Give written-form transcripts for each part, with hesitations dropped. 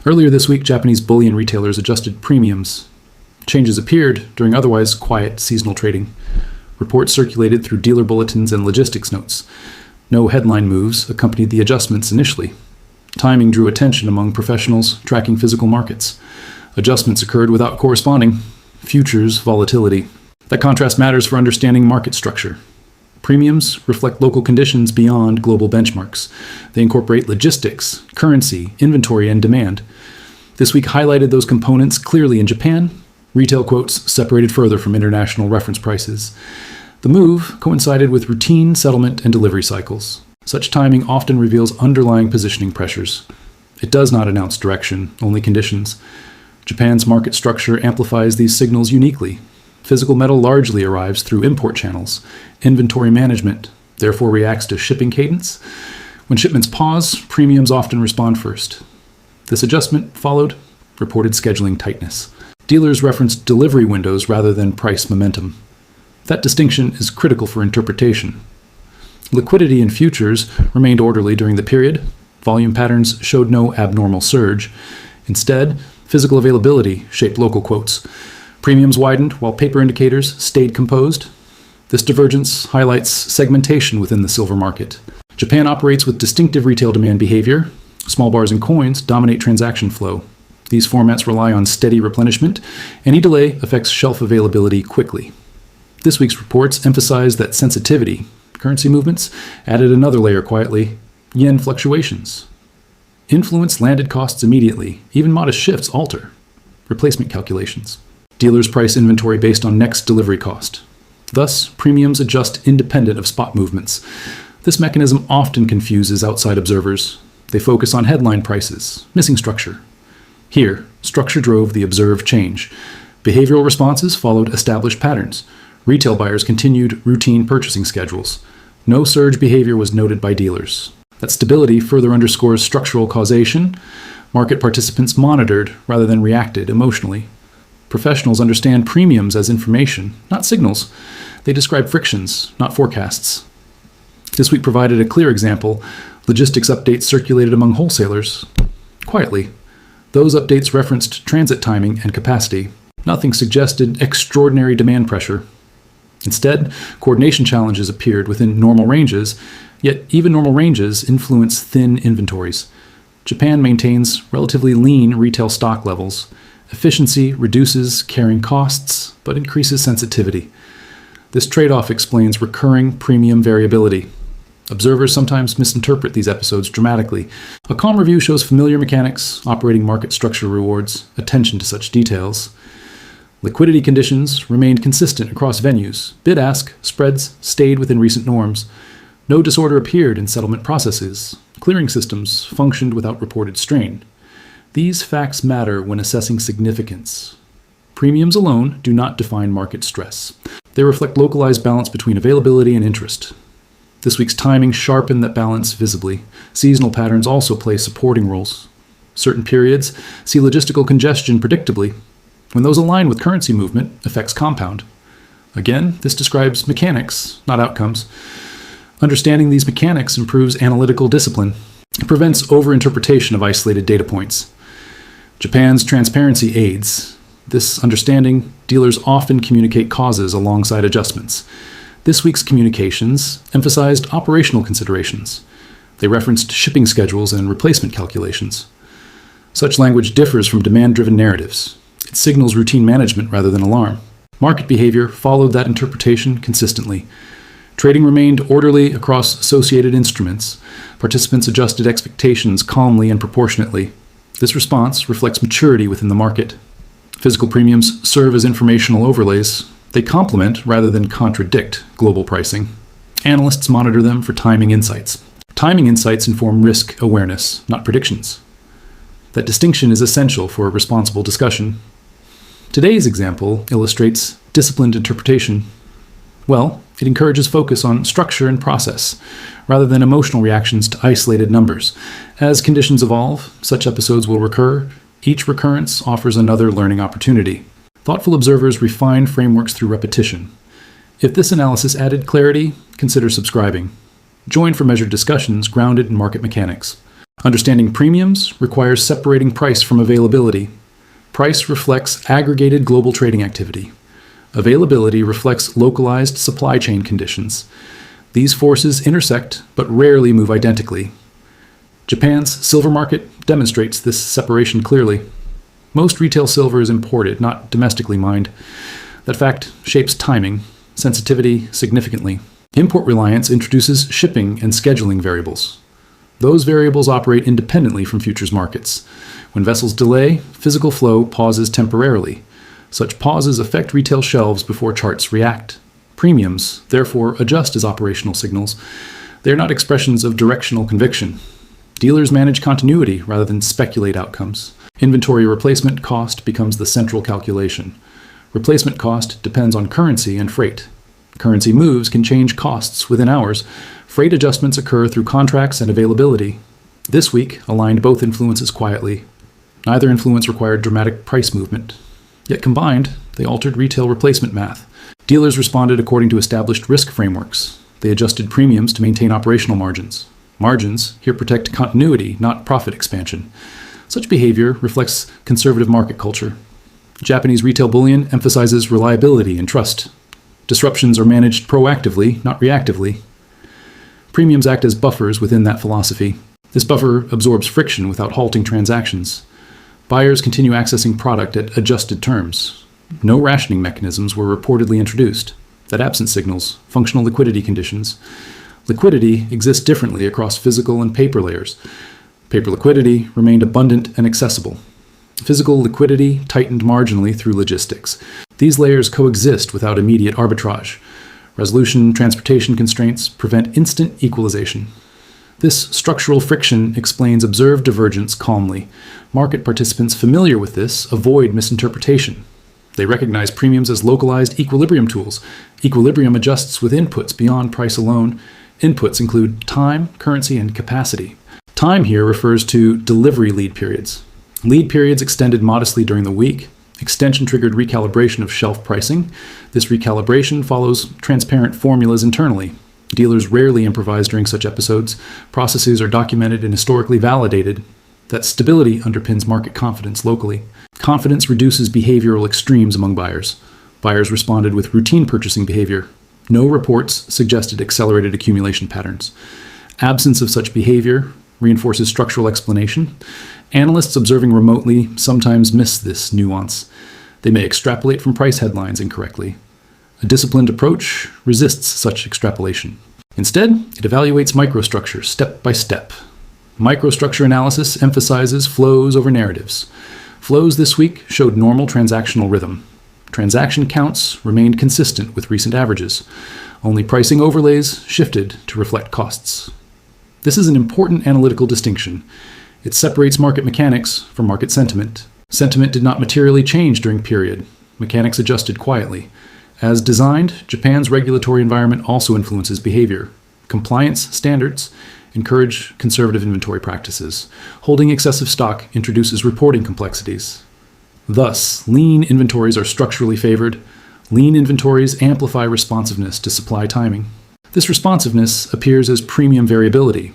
Earlier this week, Japanese bullion retailers adjusted premiums. Changes appeared during otherwise quiet seasonal trading. Reports circulated through dealer bulletins and logistics notes. No headline moves accompanied the adjustments initially. Timing drew attention among professionals tracking physical markets. Adjustments occurred without corresponding futures volatility. That contrast matters for understanding market structure. Premiums reflect local conditions beyond global benchmarks. They incorporate logistics, currency, inventory, and demand. This week highlighted those components clearly in Japan. Retail quotes separated further from international reference prices. The move coincided with routine settlement and delivery cycles. Such timing often reveals underlying positioning pressures. It does not announce direction, only conditions. Japan's market structure amplifies these signals uniquely. Physical metal largely arrives through import channels. Inventory management therefore reacts to shipping cadence. When shipments pause, premiums often respond first. This adjustment followed reported scheduling tightness. Dealers referenced delivery windows rather than price momentum. That distinction is critical for interpretation. Liquidity in futures remained orderly during the period. Volume patterns showed no abnormal surge. Instead, physical availability shaped local quotes. Premiums widened while paper indicators stayed composed. This divergence highlights segmentation within the silver market. Japan operates with distinctive retail demand behavior. Small bars and coins dominate transaction flow. These formats rely on steady replenishment. Any delay affects shelf availability quickly. This week's reports emphasize that sensitivity. Currency movements added another layer quietly. Yen fluctuations influence landed costs immediately. Even modest shifts alter replacement calculations. Dealers price inventory based on next delivery cost. Thus, premiums adjust independent of spot movements. This mechanism often confuses outside observers. They focus on headline prices, missing structure. Here, structure drove the observed change. Behavioral responses followed established patterns. Retail buyers continued routine purchasing schedules. No surge behavior was noted by dealers. That stability further underscores structural causation. Market participants monitored rather than reacted emotionally. Professionals understand premiums as information, not signals. They describe frictions, not forecasts. This week provided a clear example. Logistics updates circulated among wholesalers. Quietly. Those updates referenced transit timing and capacity. Nothing suggested extraordinary demand pressure. Instead, coordination challenges appeared within normal ranges, yet even normal ranges influence thin inventories. Japan maintains relatively lean retail stock levels. Efficiency reduces carrying costs, but increases sensitivity. This trade-off explains recurring premium variability. Observers sometimes misinterpret these episodes dramatically. A calm review shows familiar mechanics, operating market structure rewards attention to such details. Liquidity conditions remained consistent across venues. Bid-ask spreads stayed within recent norms. No disorder appeared in settlement processes. Clearing systems functioned without reported strain. These facts matter when assessing significance. Premiums alone do not define market stress. They reflect localized balance between availability and interest. This week's timing sharpened that balance visibly. Seasonal patterns also play supporting roles. Certain periods see logistical congestion predictably. When those align with currency movement, effects compound. Again, this describes mechanics, not outcomes. Understanding these mechanics improves analytical discipline. It prevents overinterpretation of isolated data points. Japan's transparency aids. This understanding, dealers often communicate causes alongside adjustments. This week's communications emphasized operational considerations. They referenced shipping schedules and replacement calculations. Such language differs from demand-driven narratives. It signals routine management rather than alarm. Market behavior followed that interpretation consistently. Trading remained orderly across associated instruments. Participants adjusted expectations calmly and proportionately. This response reflects maturity within the market. Physical premiums serve as informational overlays. They complement rather than contradict global pricing. Analysts monitor them for timing insights. Timing insights inform risk awareness, not predictions. That distinction is essential for a responsible discussion. Today's example illustrates disciplined interpretation. Well, it encourages focus on structure and process, rather than emotional reactions to isolated numbers. As conditions evolve, such episodes will recur. Each recurrence offers another learning opportunity. Thoughtful observers refine frameworks through repetition. If this analysis added clarity, consider subscribing. Join for measured discussions grounded in market mechanics. Understanding premiums requires separating price from availability. Price reflects aggregated global trading activity. Availability reflects localized supply chain conditions. These forces intersect but rarely move identically. Japan's silver market demonstrates this separation clearly. Most retail silver is imported, not domestically mined. That fact shapes timing, sensitivity significantly. Import reliance introduces shipping and scheduling variables. Those variables operate independently from futures markets. When vessels delay, physical flow pauses temporarily. Such pauses affect retail shelves before charts react. Premiums, therefore, adjust as operational signals. They are not expressions of directional conviction. Dealers manage continuity rather than speculate outcomes. Inventory replacement cost becomes the central calculation. Replacement cost depends on currency and freight. Currency moves can change costs within hours. Freight adjustments occur through contracts and availability. This week aligned both influences quietly. Neither influence required dramatic price movement. Yet combined, they altered retail replacement math. Dealers responded according to established risk frameworks. They adjusted premiums to maintain operational margins. Margins here protect continuity, not profit expansion. Such behavior reflects conservative market culture. Japanese retail bullion emphasizes reliability and trust. Disruptions are managed proactively, not reactively. Premiums act as buffers within that philosophy. This buffer absorbs friction without halting transactions. Buyers continue accessing product at adjusted terms. No rationing mechanisms were reportedly introduced. That absence signals functional liquidity conditions. Liquidity exists differently across physical and paper layers. Paper liquidity remained abundant and accessible. Physical liquidity tightened marginally through logistics. These layers coexist without immediate arbitrage. Resolution transportation constraints prevent instant equalization. This structural friction explains observed divergence calmly. Market participants familiar with this avoid misinterpretation. They recognize premiums as localized equilibrium tools. Equilibrium adjusts with inputs beyond price alone. Inputs include time, currency, and capacity. Time here refers to delivery lead periods. Lead periods extended modestly during the week. Extension triggered recalibration of shelf pricing. This recalibration follows transparent formulas internally. Dealers rarely improvise during such episodes. Processes are documented and historically validated. That stability underpins market confidence locally. Confidence reduces behavioral extremes among buyers. Buyers responded with routine purchasing behavior. No reports suggested accelerated accumulation patterns. Absence of such behavior reinforces structural explanation. Analysts observing remotely sometimes miss this nuance. They may extrapolate from price headlines incorrectly. A disciplined approach resists such extrapolation. Instead, it evaluates microstructure step by step. Microstructure analysis emphasizes flows over narratives. Flows this week showed normal transactional rhythm. Transaction counts remained consistent with recent averages. Only pricing overlays shifted to reflect costs. This is an important analytical distinction. It separates market mechanics from market sentiment. Sentiment did not materially change during period. Mechanics adjusted quietly. As designed, Japan's regulatory environment also influences behavior. Compliance standards encourage conservative inventory practices. Holding excessive stock introduces reporting complexities. Thus, lean inventories are structurally favored. Lean inventories amplify responsiveness to supply timing. This responsiveness appears as premium variability.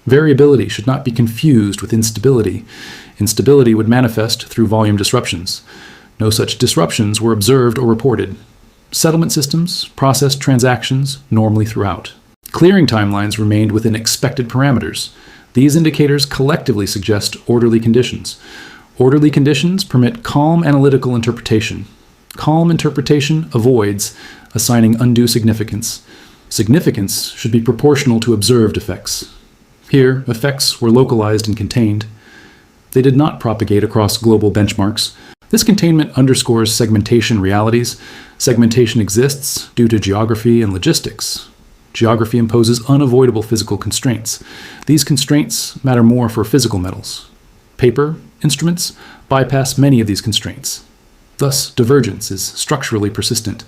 Variability should not be confused with instability. Instability would manifest through volume disruptions. No such disruptions were observed or reported. Settlement systems processed transactions normally throughout. Clearing timelines remained within expected parameters. These indicators collectively suggest orderly conditions. Orderly conditions permit calm analytical interpretation. Calm interpretation avoids assigning undue significance. Significance should be proportional to observed effects. Here, effects were localized and contained. They did not propagate across global benchmarks. This containment underscores segmentation realities. Segmentation exists due to geography and logistics. Geography imposes unavoidable physical constraints. These constraints matter more for physical metals. Paper instruments bypass many of these constraints. Thus, divergence is structurally persistent.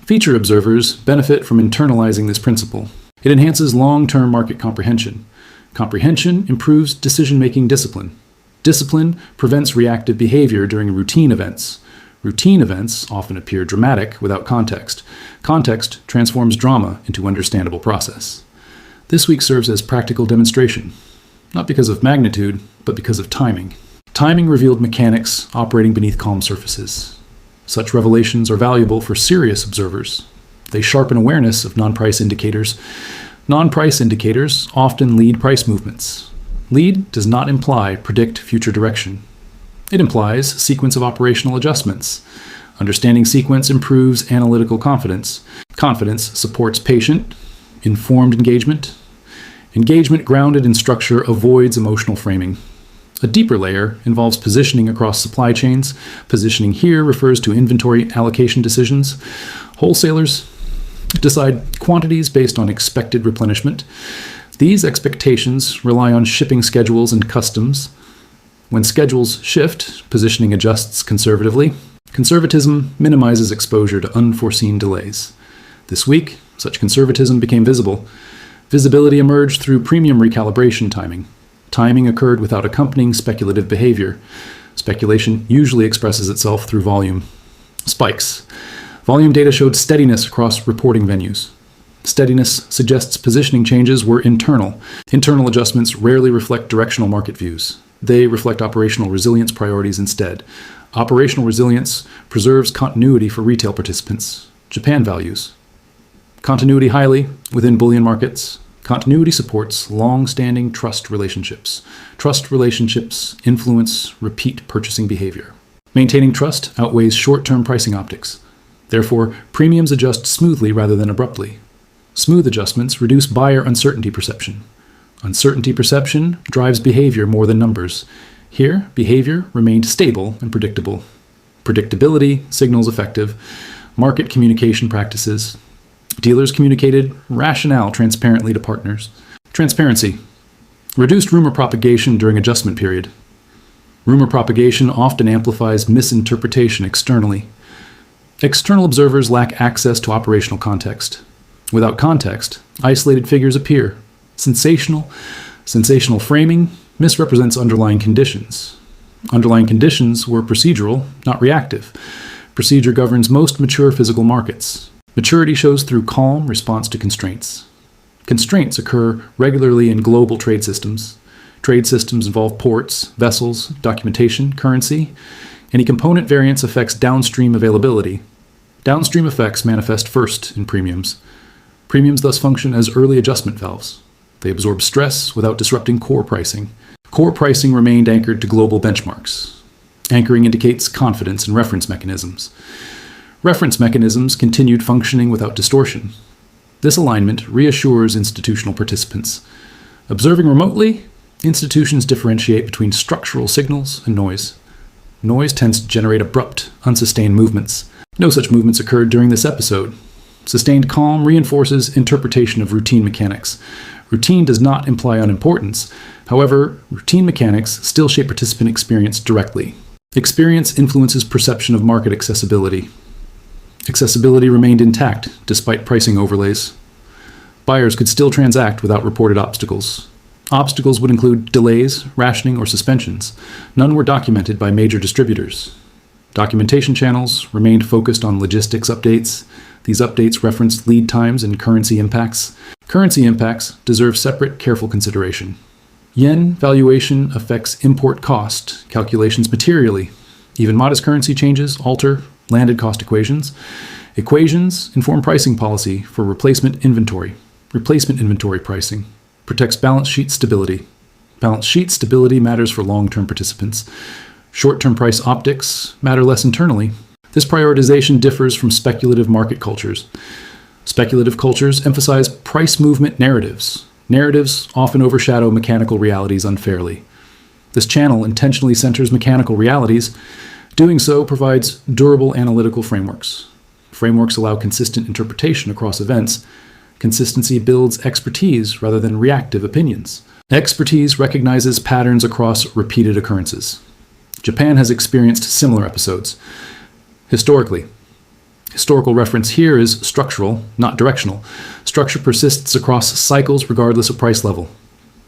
Feature observers benefit from internalizing this principle. It enhances long-term market comprehension. Comprehension improves decision-making discipline. Discipline prevents reactive behavior during routine events. Routine events often appear dramatic without context. Context transforms drama into understandable process. This week serves as practical demonstration. not because of magnitude, but because of timing. Timing revealed mechanics operating beneath calm surfaces. Such revelations are valuable for serious observers. They sharpen awareness of non-price indicators. Non-price indicators often lead price movements. Lead does not imply predict future direction. It implies sequence of operational adjustments. Understanding sequence improves analytical confidence. Confidence supports patient, informed engagement. Engagement grounded in structure avoids emotional framing. A deeper layer involves positioning across supply chains. Positioning here refers to inventory allocation decisions. Wholesalers decide quantities based on expected replenishment. These expectations rely on shipping schedules and customs. When schedules shift, positioning adjusts conservatively. Conservatism minimizes exposure to unforeseen delays. This week, such conservatism became visible. Visibility emerged through premium recalibration timing. Timing occurred without accompanying speculative behavior. Speculation usually expresses itself through volume. Spikes. Volume data showed steadiness across reporting venues. Steadiness suggests positioning changes were internal. Internal adjustments rarely reflect directional market views. They reflect operational resilience priorities instead. Operational resilience preserves continuity for retail participants. Japan values continuity highly within bullion markets. Continuity supports long-standing trust relationships. Trust relationships influence repeat purchasing behavior. Maintaining trust outweighs short-term pricing optics. Therefore, premiums adjust smoothly rather than abruptly. Smooth adjustments reduce buyer uncertainty perception. Uncertainty perception drives behavior more than numbers. Here, behavior remained stable and predictable. Predictability signals effective market communication practices. Dealers communicated rationale transparently to partners. Transparency. Reduced rumor propagation during adjustment period. Rumor propagation often amplifies misinterpretation externally. External observers lack access to operational context. Without context, isolated figures appear. Sensational framing misrepresents underlying conditions. Underlying conditions were procedural, not reactive. Procedure governs most mature physical markets. Maturity shows through calm response to constraints. Constraints occur regularly in global trade systems. Trade systems involve ports, vessels, documentation, currency. Any component variance affects downstream availability. Downstream effects manifest first in premiums. Premiums thus function as early adjustment valves. They absorb stress without disrupting core pricing. Core pricing remained anchored to global benchmarks. Anchoring indicates confidence in reference mechanisms. Reference mechanisms continued functioning without distortion. This alignment reassures institutional participants. Observing remotely, institutions differentiate between structural signals and noise. Noise tends to generate abrupt, unsustained movements. No such movements occurred during this episode. Sustained calm reinforces interpretation of routine mechanics. Routine does not imply unimportance. However, routine mechanics still shape participant experience directly. Experience influences perception of market accessibility. Accessibility remained intact despite pricing overlays. Buyers could still transact without reported obstacles. Obstacles would include delays, rationing, or suspensions. None were documented by major distributors. Documentation channels remained focused on logistics updates. These updates referenced lead times and currency impacts. Currency impacts deserve separate, careful consideration. Yen valuation affects import cost calculations materially. Even modest currency changes alter landed cost equations. Equations inform pricing policy for replacement inventory. Replacement inventory pricing protects balance sheet stability. Balance sheet stability matters for long-term participants. Short-term price optics matter less internally. This prioritization differs from speculative market cultures. Speculative cultures emphasize price movement narratives. Narratives often overshadow mechanical realities unfairly. This channel intentionally centers mechanical realities. Doing so provides durable analytical frameworks. Frameworks allow consistent interpretation across events. Consistency builds expertise rather than reactive opinions. Expertise recognizes patterns across repeated occurrences. Japan has experienced similar episodes. Historical reference here is structural, not directional. Structure persists across cycles regardless of price level.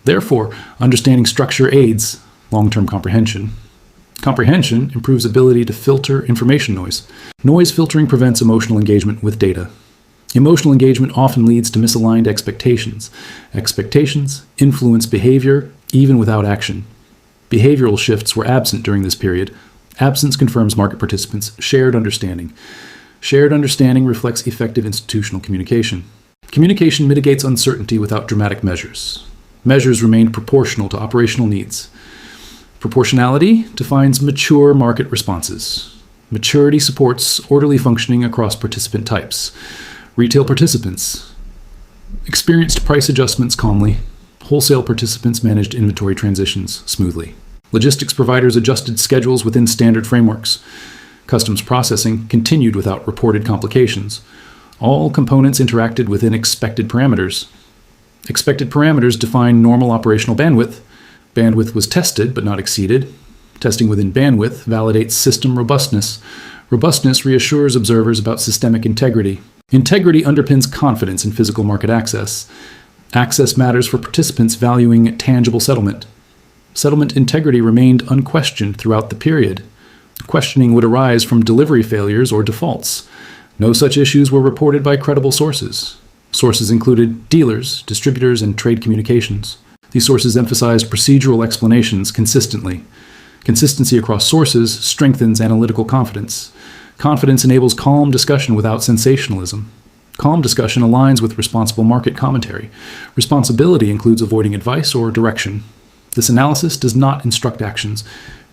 Therefore, understanding structure aids long-term comprehension. Comprehension improves ability to filter information noise. Noise filtering prevents emotional engagement with data. Emotional engagement often leads to misaligned expectations. Expectations influence behavior even without action. Behavioral shifts were absent during this period. Absence confirms market participants' shared understanding. Shared understanding reflects effective institutional communication. Communication mitigates uncertainty without dramatic measures. Measures remained proportional to operational needs. Proportionality defines mature market responses. Maturity supports orderly functioning across participant types. Retail participants experienced price adjustments calmly. Wholesale participants managed inventory transitions smoothly. Logistics providers adjusted schedules within standard frameworks. Customs processing continued without reported complications. All components interacted within expected parameters. Expected parameters define normal operational bandwidth. Bandwidth was tested but not exceeded. Testing within bandwidth validates system robustness. Robustness reassures observers about systemic integrity. Integrity underpins confidence in physical market access. Access matters for participants valuing tangible settlement. Settlement integrity remained unquestioned throughout the period. Questioning would arise from delivery failures or defaults. No such issues were reported by credible sources. Sources included dealers, distributors, and trade communications. These sources emphasized procedural explanations consistently. Consistency across sources strengthens analytical confidence. Confidence enables calm discussion without sensationalism. Calm discussion aligns with responsible market commentary. Responsibility includes avoiding advice or direction. This analysis does not instruct actions.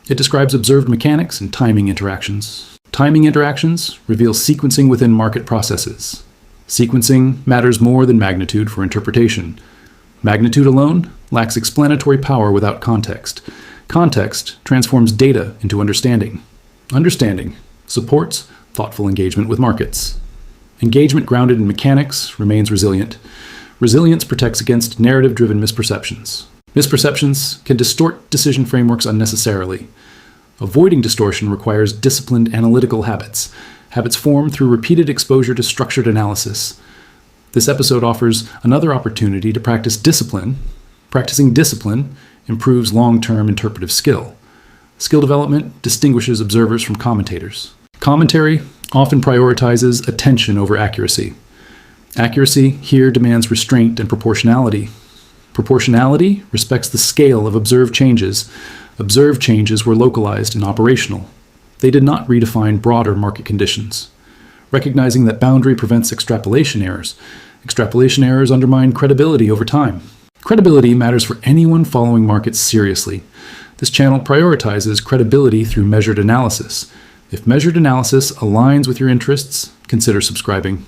It describes observed mechanics and timing interactions. Timing interactions reveal sequencing within market processes. Sequencing matters more than magnitude for interpretation. Magnitude alone lacks explanatory power without context. Context transforms data into understanding. Understanding supports thoughtful engagement with markets. Engagement grounded in mechanics remains resilient. Resilience protects against narrative-driven misperceptions. Misperceptions can distort decision frameworks unnecessarily. Avoiding distortion requires disciplined analytical habits. Habits formed through repeated exposure to structured analysis. This episode offers another opportunity to practice discipline. Practicing discipline improves long-term interpretive skill. Skill development distinguishes observers from commentators. Commentary often prioritizes attention over accuracy. Accuracy here demands restraint and proportionality. Proportionality respects the scale of observed changes. Observed changes were localized and operational. They did not redefine broader market conditions. Recognizing that boundary prevents extrapolation errors. Extrapolation errors undermine credibility over time. Credibility matters for anyone following markets seriously. This channel prioritizes credibility through measured analysis. If measured analysis aligns with your interests, consider subscribing.